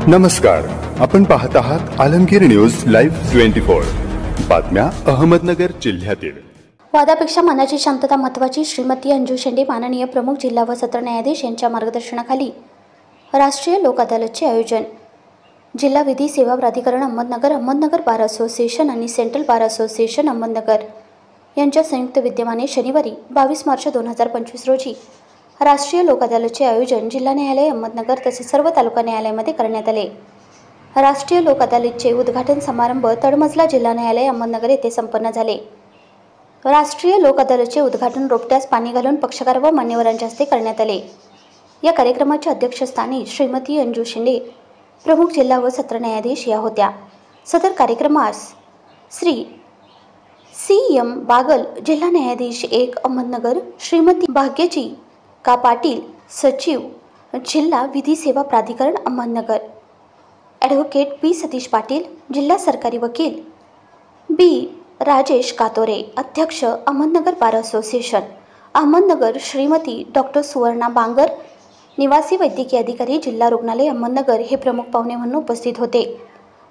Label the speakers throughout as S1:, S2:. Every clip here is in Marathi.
S1: नमस्कार, आपण पाहत आहात आलमगीर न्यूज लाईव्ह 24 बातम्या अहमदनगर जिल्ह्यातील।
S2: वादापेक्षा मनाची शांतता महत्त्वाची। श्रीमती अंजू शेंडे माननीय प्रमुख जिल्हा व सत्र न्यायाधीश यांच्या मार्गदर्शनाखाली राष्ट्रीय लोक अदालतचे आयोजन। जिल्हा विधी सेवा प्राधिकरण अहमदनगर, अहमदनगर बार असोसिएशन आणि सेंट्रल बार असोसिएशन अहमदनगर यांच्या संयुक्त विद्यमाने शनिवारी 22 मार्च 2025 रोजी राष्ट्रीय लोक अदालतचे आयोजन जिल्हा न्यायालय अहमदनगर तसेच सर्व तालुका न्यायालयामध्ये करण्यात आले। राष्ट्रीय लोक अदालतचे उद्घाटन समारंभ तळमजला जिल्हा न्यायालय अहमदनगर येथे संपन्न झाले। राष्ट्रीय लोक अदालतचे उद्घाटन रोपट्यास पाणी घालून पक्षकार व मान्यवरांच्या हस्ते करण्यात आले। या कार्यक्रमाच्या अध्यक्षस्थानी श्रीमती अंजू शेंडे प्रमुख जिल्हा व सत्र न्यायाधीश या होत्या। सदर कार्यक्रमास श्री C.M. बागल जिल्हा न्यायाधीश 1 अहमदनगर, श्रीमती भाग्यजी का पाटील सचिव जिल्हा विधी सेवा प्राधिकरण अहमदनगर, ॲडव्होकेट B. सतीश पाटील जिल्हा सरकारी वकील, B. राजेश कातोरे अध्यक्ष अहमदनगर बार असोसिएशन अहमदनगर, श्रीमती डॉ. सुवर्णा बांगर निवासी वैद्यकीय अधिकारी जिल्हा रुग्णालय अहमदनगर हे प्रमुख पाहुणे म्हणून उपस्थित होते।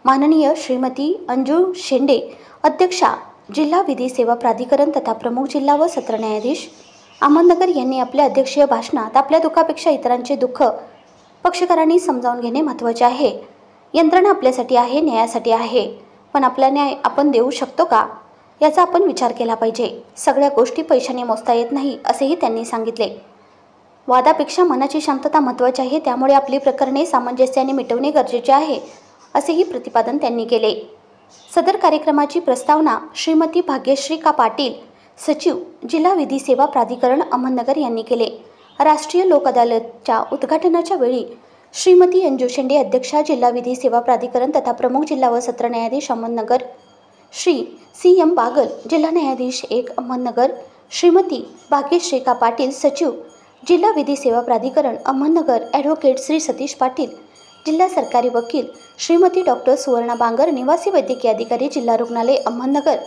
S2: माननीय श्रीमती अंजू शेंडे अध्यक्षा जिल्हा विधी सेवा प्राधिकरण तथा प्रमुख जिल्हा व सत्र न्यायाधीश अहमदनगर यांनी आपल्या अध्यक्षीय भाषणात आपल्या दुःखापेक्षा इतरांचे दुःख पक्षकारांनी समजावून घेणे महत्त्वाचे आहे। यंत्रणा आपल्यासाठी आहे, न्यायासाठी आहे, पण आपला न्याय आपण देऊ शकतो का याचा आपण विचार केला पाहिजे। सगळ्या गोष्टी पैशाने मोजता येत नाही असेही त्यांनी सांगितले। वादापेक्षा मनाची शांतता महत्त्वाची आहे, त्यामुळे आपली प्रकरणे सामंजस्याने मिटवणे गरजेचे आहे असेही प्रतिपादन त्यांनी केले। सदर कार्यक्रमाची प्रस्तावना श्रीमती भाग्यश्री का पाटील सचिव जिल्हा विधी सेवा प्राधिकरण अहमदनगर यांनी केले। राष्ट्रीय लोक अदालतच्या उद्घाटनाच्या वेळी श्रीमती अंजू शेंडे अध्यक्षा जिल्हा विधी सेवा प्राधिकरण तथा प्रमुख जिल्हा व सत्र न्यायाधीश अहमदनगर, श्री C.M. बागल जिल्हा न्यायाधीश 1 अहमदनगर, श्रीमती भाग्यश्री का पाटील सचिव जिल्हा विधी सेवा प्राधिकरण अहमदनगर, ॲडव्होकेट श्री सतीश पाटील जिल्हा सरकारी वकील, श्रीमती डॉ. सुवर्णा बांगर निवासी वैद्यकीय अधिकारी जिल्हा रुग्णालय Ahmednagar,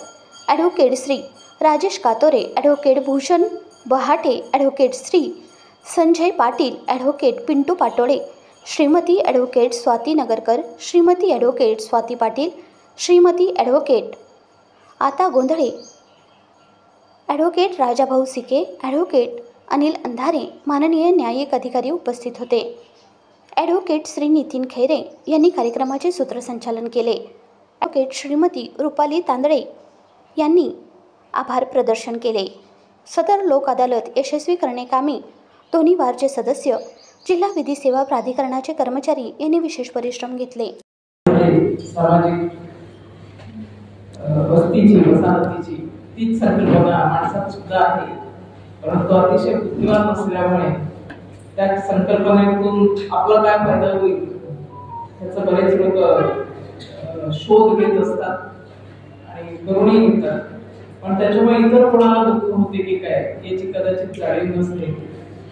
S2: advocate Shri Rajesh Katore, advocate Bhushan Bahate, advocate Shri Sanjay Patil, advocate Pintu Patole, Shrimati advocate Swati Nagarkar, Shrimati advocate Swati Patil, Shrimati advocate आता गोंधळे, ॲडव्होकेट राजाभाऊ सिके, ॲडव्होकेट अनिल अंधारे माननीय न्यायिक अधिकारी उपस्थित होते। ॲडव्होकेट श्री नितीन खैरे यांनी कार्यक्रमाचे सूत्रसंचालन केले। ॲडव्होकेट श्रीमती रुपाली तांदळे यांनी आभार प्रदर्शन केले। सदर लोक अदालत यशस्वी करण्याकामी दोन्ही बारचे सदस्य, जिल्हा विधी सेवा प्राधिकरणाचे कर्मचारी यांनी विशेष परिश्रम घेतले।
S3: सामाजिक वसाहतीची तीच संकल्पना माणसात सुद्धा आहे, परंतु अतिशय बुद्धिमान नसल्यामुळे त्या संकल्पनेतून आपला काय फायदा होईल याचा बरेच लोक शोध घेत असतात आणि करूनही घेतात, पण त्याच्यामुळे इतर कोणाला दुःख होते की काय याची कदाचित जाणीव नसते।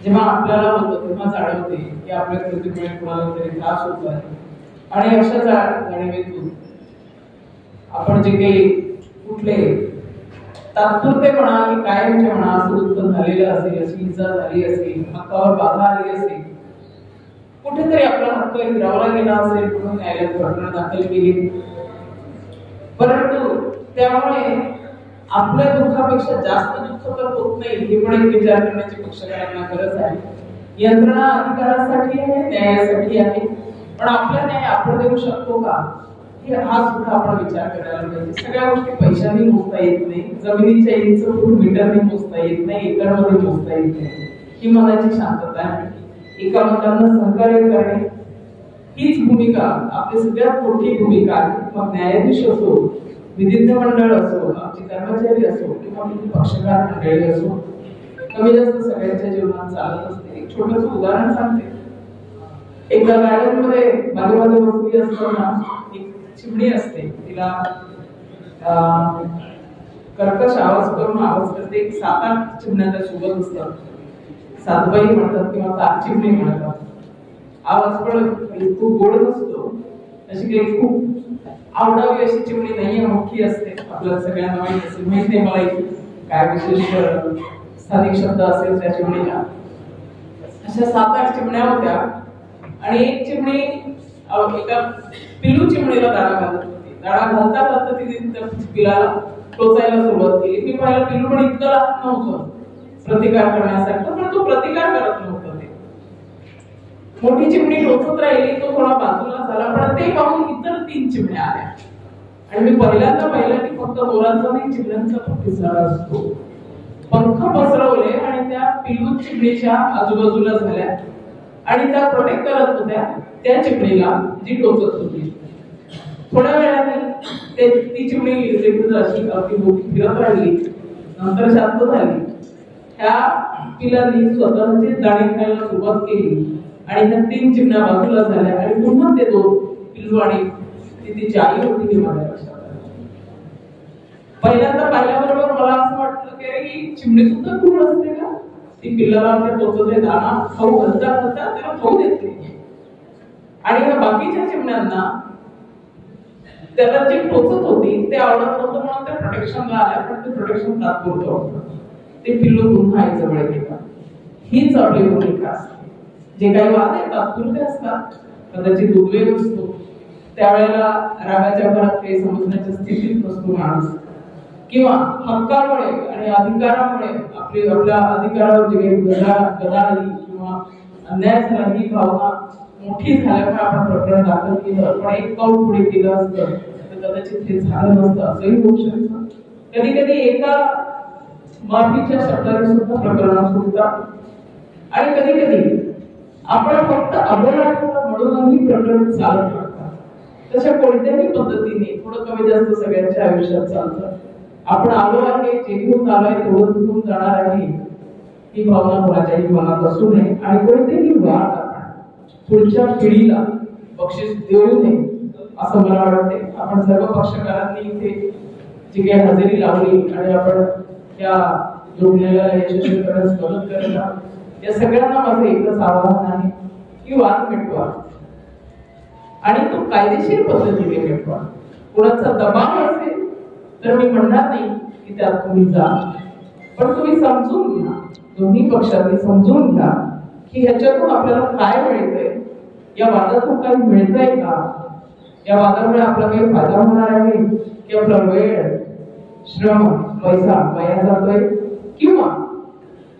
S3: जेव्हा आपल्याला होतं तेव्हा जाणवते की आपल्या कृतीमुळे कोणाला तरी त्रास होतो आहे, आणि अशा जाणीवेतून आपण जे काही कुठले तात्पुरते म्हणा की कायमचे म्हणा असं दुःख झालेलं असेल, अशी इजा झाली असेल, हक्कावर बाधा आली असेल, कुठेतरी आपला हक्क हिरावला गेला असेल म्हणून न्यायालयात घटना दाखल केली, परंतु त्यामुळे आपल्या दुःखापेक्षा जास्त दुःख तर होत नाही हे पण एक विचार करण्याची पक्षकारांना गरज आहे। यंत्रणा अधिकारासाठी आहे, न्यायासाठी आहे, पण आपला न्याय आपण देऊ शकतो का हा सुद्धा आपण विचार करायला पाहिजे। सगळ्या गोष्टी पैशाने मोजता येत नाही, जमिनीच्या इंच फूट मीटरने मोजता येत नाही, एकरमध्ये मोजता येत नाही। ही मनाची शांतता आहे, एकामेकांना सहकार्य करणे हीच भूमिका आपली सगळ्यात मोठी भूमिका आहे। मग न्यायाधीश असो, विधिज्ञ मंडळ असो, आमचे कर्मचारी असो किंवा पक्षकार मंडळी असो, कमी जास्त सगळ्यांच्या जीवनात चालत असते। एक छोटंसं उदाहरण सांगते। एकदा गार्डन मध्ये बागेमध्ये बसली असताना एक चिमणी असते, तिला कर्कश आवाज करून आवाज करते। 7-8 चिमण्या त्या सोबत असतात, सातबाई म्हणतात किंवा 7 चिमणी म्हणतात। आवाज पण खूप गोड नसतो, अशी काही खूप आवडावी अशी चिमणी नाहीये, मोठी असते। आपल्याला सगळ्यांना माहित असेल, माहित नाही मला काय विशेष स्थानिक शब्द असेल त्या चिमणीला। अशा 7-8 चिमण्या होत्या आणि एक चिमणी एका पिल्लू चिमणीला दाणा घालत होती. दाणा घालता घालता तिने त्या पिलाला टोचायला सुरुवात केली. मी पाहिलं पिल्लू पण इतकं लहान नव्हतं प्रतिकार करण्यासाठी, पण तो प्रतिकार करत नव्हता. ते मोठी चिमणी टोचत राहिली, तो थोडा बाजूला झाला, पण ते पाहून इतर 3 चिमण्या आल्या आणि मी पहिल्यांदा पाहिलं की फक्त मोरांचा नाही, चिमण्यांचा पण पिसारा असतो. पंख पसरवले आणि त्या पिल्लू चिमणीच्या आजूबाजूला झाल्या आणि त्या प्रोटेक्ट करत होत्या त्या चिमणीला जी टोचत होती. थोड्या वेळाने ती चिमणी अशी अवती फिरत राहिली, नंतर शांत झाली. त्या पिलांनी स्वतःचे दाणे खायला सुरुवात केली आणि त्या 3 चिमण्या बाजूला झाल्या आणि पुन्हा ते 2 पिल्लू आणि तिची आई होती ही माझ्या लक्षात आली. पहिल्यांदा पाहिल्याबरोबर मला असं वाटलं की ही चिमणी सुद्धा क्रूर असते का? ती पिल्लाला टोचते, दाणा खाऊ घालता घालता त्याला खाऊ देते आणि बाकीच्या चिमण्यांना त्याला जी टोचत होती ते आवडत नव्हतं म्हणून ते प्रोटेक्शनला आल्या, पण ते प्रोटेक्शन तात्पुरतं होतं. ते पिल्लू पुन्हा आईजवळ येतात. हीच आपली भूमिका असते. जे काही वाद आहेत तात्पुरते असतात, कदाचित उद्वेग असतो, त्यावेळेला रागाच्या भरात काही समजण्याच्या स्थितीत नसतो माणूस, किंवा हक्कामुळे आणि अधिकारामुळे आपल्या अधिकारावर जे काही गदारी किंवा अन्याय झाला ही भावना मोठी झाल्यामुळे आपण प्रकरण दाखल केलं, पण एक पाऊल पुढे केलं असतं तर कदाचित हे झालं नसतं असंही होऊ शकतं. कधी कधी एका माफीच्या शब्दाने सुद्धा प्रकरण सुटतात आणि कधी कधी आपण फक्त अबोलाटपणा म्हणूनही प्रकरण चालत राहतात. तशा कोणत्याही पद्धतीने थोडं कमी जास्त सगळ्यांच्या आयुष्यात चालतं. आपण आलो आहे, जे घेऊन आलोय तेवढंच घेऊन जाणार आहे ही भावना कोणाच्याही मनात असू नये आणि कोणतेही वाद पुढच्या पिढीला बक्षीस देऊ नये असं मला वाटते. आपण सर्व पक्षकारांनी इथे जी काही हजेरी लावली आणि आपण या जोडलेल्या यशस्वी करण्यास मदत करता, या सगळ्यांना माझं एकच आवाहन आहे की वाद मिटवा आणि तो कायदेशीर पद्धतीने मिटवा. कोणाचा दबाव असेल तर मी म्हणणार नाही की त्यात तुम्ही जा, पण तुम्ही समजून घ्या, दोन्ही पक्षांनी समजून घ्या की ह्याच्यातून आपल्याला काय मिळतंय, या वादातून काही मिळतंय का, या वादामुळे आपला काही फायदा होणार आहे की आपला वेळ, श्रम, पैसा वाया जातोय, किंवा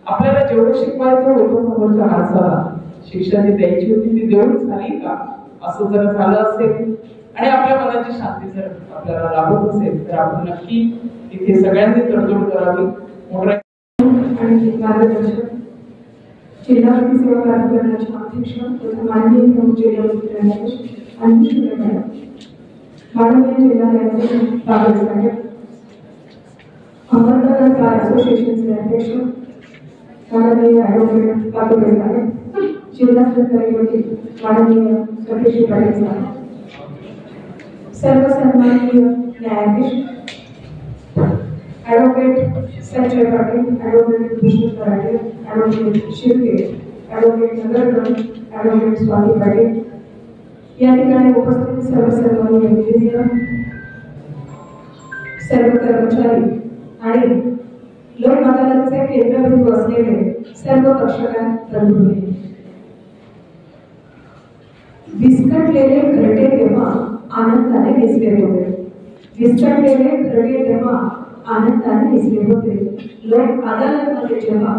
S3: आपल्याला जेवढं शिकवायचं होतं समोरच्या माणसाला शिक्षा जी द्यायची होती ती देऊन झाली का, असं जर झालं असेल आणि आपल्या मनाची शांती जर आपल्याला लाभत असेल तर आपण नक्की इथे सगळ्यांनी तडजोड करावी.
S4: आणि मार्गदर्शक जिल्हा विधी सेवा प्राधिकरणाचे अध्यक्ष तथा माननीय प्रमुख जिल्हा न्यायाधीश अंजू शेंडे मॅडम, माननीय जिल्हा न्यायाधीश बाबा साहेब, अहमदनगर बार असोसिएशनचे अध्यक्ष माननीय ॲडव्होकेट कातोरे साहेब, जिल्हा सरकारी वकील माननीय सतीश पाटील साहेब, सर्व सन्माननीय न्यायाधीश advocate Sanjay Patil, advocate Vishnu karate, advocate Shirke, advocate Nagarkar, advocate Swati Patil, या ठिकाणी उपस्थित सर्व सन्माननीय विधिज्ञ, सर्व कर्मचारी आणि लोक अदालतचे केंद्रबिंदू असलेले सर्व पक्षकार बंधूंनी, विस्कटलेले घरटे तेव्हा आनंदाने दिसले होते. विस्कटलेले घरटे तेव्हा आनंदाने दिसले होते. लोक अदालतमध्ये जेव्हा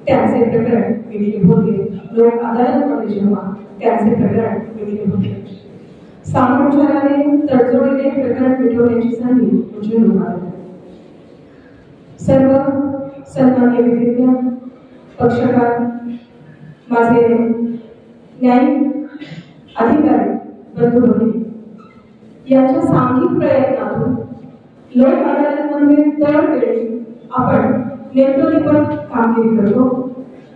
S4: त्यांचे प्रकरण मिटले होते, लोक अदालतमध्ये जेव्हा त्यांचे प्रकरण मिटले होते. सामोपचाराने तडजोडीने प्रकरण मिटवण्याची संधी म्हणजे रुमाल. सर्व सन्माननीय विधिज्ञ, पक्षकार, माझे न्यायिक अधिकारी बंधू भगिनी, यांच्या सामूहिक प्रयत्नातून लोक अदालतमध्ये दरवेळी आपण नेतृत्वपद कामगिरी करतो.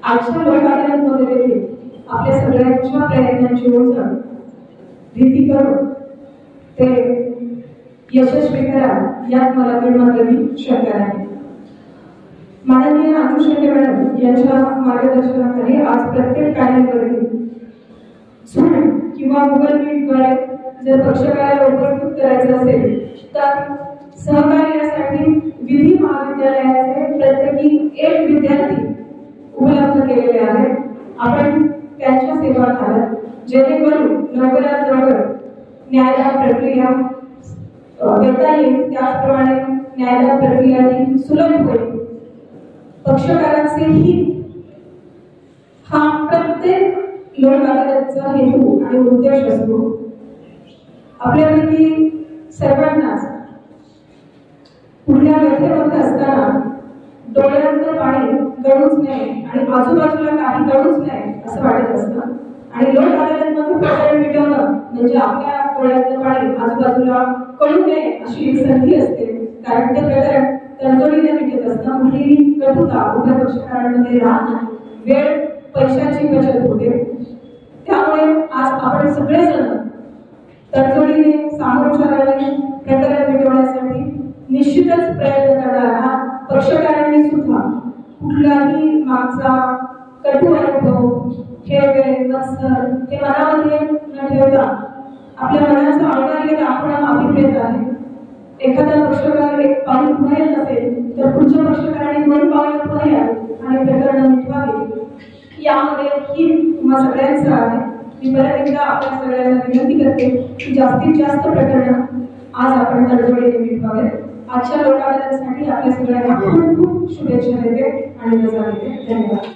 S4: आजच्या लोक अदालतमध्ये देखील आपल्या सगळ्यांच्या प्रयत्नांची मोजण रीती करून ते यशस्वी करा यात मला बिनमात्रही शंका नाही. माननीय अंजू शेंडे मॅडम यांच्या मार्गदर्शनाखाली आज प्रत्येक कार्यालयामध्ये झूम किंवा गुगल मीटद्वारे जर पक्षकाराला उपस्थित करायचं असेल तर सहकार्यासाठी विधी महाविद्यालयाचे प्रत्येकी 1 विद्यार्थी उपलब्ध केलेले आहेत. आपण त्यांच्या सेवा घालत जेणेकरून लवकरात लवकर न्यायदान प्रक्रिया देता येईल, त्याचप्रमाणे न्यायदान प्रक्रिया ही सुलभ होईल. पक्षकारांचे हित हा प्रत्येक लोक अदालतचा हेतू आणि उद्देश असतो. आपल्यापैकी सर्वांनाच कुठल्या व्यथेमध्ये असताना डोळ्यातलं पाणी गळूच नये आणि आजूबाजूला काही गळूच नये असं वाटत असतं. आणि लोक अदालतमध्ये प्रकरण मिटवणं म्हणजे आपल्या डोळ्यातलं पाणी आजूबाजूला कळू नये अशी एक संधी असते. कारण ते प्रकरण तडजोडीने मिटत असतं, कुठलीही कटुता उभय पक्षकारांमध्ये राहत नाही, वेळ पैशाची बचत होते. त्यामुळे आज आपण सगळेजण तडजोडीने सामोपचाराने प्रकरण मिटवण्यासाठी निश्चितच प्रयत्न करणार आहात. पक्षकारांनी सुद्धा कुठलाही मागचा कटू अनुभव, खेळ, मत्सर हे मनामध्ये न ठेवता आपल्या मनाचं औदार्य दाखवणं अभिप्रेत आहे. एखादा पक्षकार एक पाऊल पुढे येत असेल तर पुढच्या पक्षकारांनी 2 पावलं पुढे यावे आणि प्रकरण मिटवावे. यामध्ये ही तुम्हा सगळ्यांचं आहे. मी परत एकदा आपल्या सगळ्यांना विनंती करते की जास्तीत जास्त प्रकरणं आज आपण तडजोडीने मिटवावेत. आजच्या लोक अदालतीसाठी आपल्या सगळ्यांना खूप खूप शुभेच्छा देते आणि रजा देते. धन्यवाद.